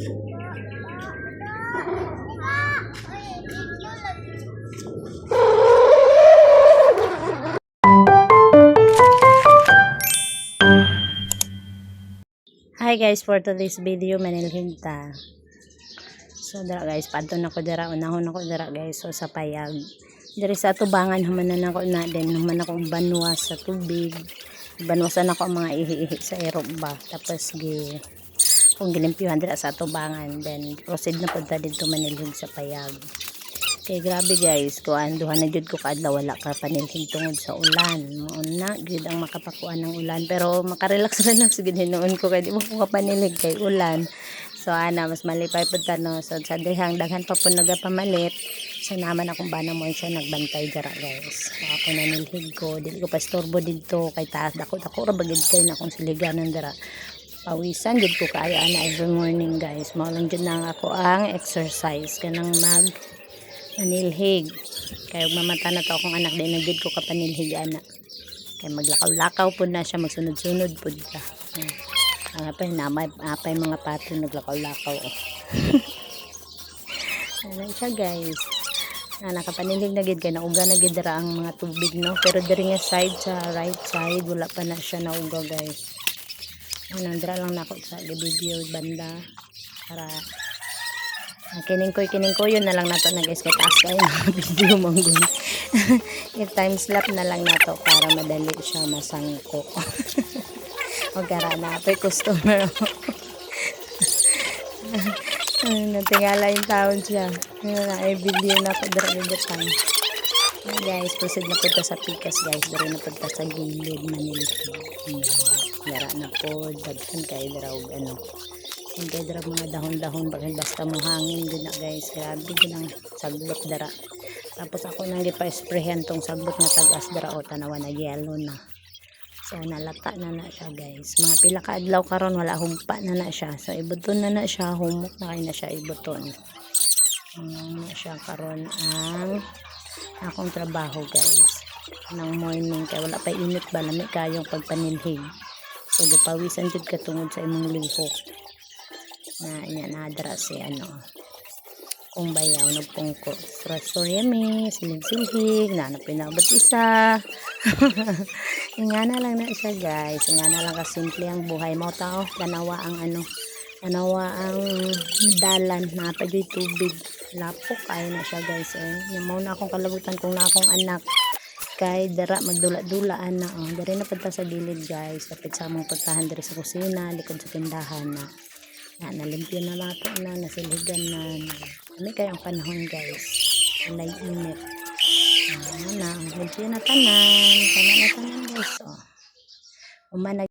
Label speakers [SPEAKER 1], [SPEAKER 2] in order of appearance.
[SPEAKER 1] Hi guys, for today's video manilhig ta. So dira guys, padton ako dira, unahon ako dira guys, so sa payag. Diri sa tubangan humanan ako na din, human ako banwa sa tubig. Banwasan ako ang mga ihi-ihi sa aeroba. Tapos kung gilimpyuhan dira sa tubangan, then proceed na punta dito manilhig sa payag. Kay grabe guys, kuan duha na jud ko kaadlaw wala ka panilhig tungod sa ulan. Una gid ang makapakuan ng ulan, pero makarelax gid hinuon ko kay di mo ko panilhig kay ulan. So ana mas malipay pud ta no. So sa dihang daghan pa pud nagapamalit. So naman akong bana mo siya nagbantay dira guys. So ako nanilhig ko, dili ko pa istorbo dito kay taas dako ra bagid kay na akong siliganan dira. Pawisan gid ko kaayo ana every morning guys. Mao lang jud na ako ang exercise kanang manilhig. Kaya mamata na to akong anak din na gid ko kapanilhig ana. Kay maglakaw-lakaw pud na siya, magsunod-sunod pud ka. Apay mga pato naglakaw-lakaw oh. Ano siya guys. Nakapanilhig na gid kay nauga na gid dira ang mga tubig no. Pero diri nga side sa right side wala pa na siya nauga guys. Dira lang nako sa video banda para kining ko yun na lang nato na guys kay taas kayo video manggun. I-time slap na lang nato para madali siya masangko. O gara na pa customer. Natingala yung taon siya. Video na ko dira guys, proceed na punta sa pikas guys. Dari na punta sa gilid manilhig. Gara na po daghan kay dira og ano. Hindi dara mga dahon-dahon basta mo hangin din na guys. Grabe din ang saglot dara. Tapos ako nang gipa-sprayhan tong saglot nga tagas dara o tanawa na yellow na. So nalata na siya guys. Mga pila ka adlaw karon wala humpa na siya. So ibuton na siya, humok na kay na siya ibuton. Na siya karon ang akong trabaho guys. Nang morning kay wala pa init ba lami kayong pagpanilhig. So gipawisan jud ka tungod sa imong lihok. Nadara si ano kung bayaw nagpungko sorry silhig na pinabot isa. Nga na lang na siya guys, nga na lang kasimple ang buhay mo tao. Tanawa ang dalan na pajoy tubig lapok kay na siya guys mao na akong kalabutan kung na akong anak kay dara magdula-dulaan na diri na punta sa gilid guys kapit sa among puntahan diri sa kusina likod sa tindahan na nalimpyo na nato na nasilhigan na kami kayang panahon guys alay init na limpyo na tanan guys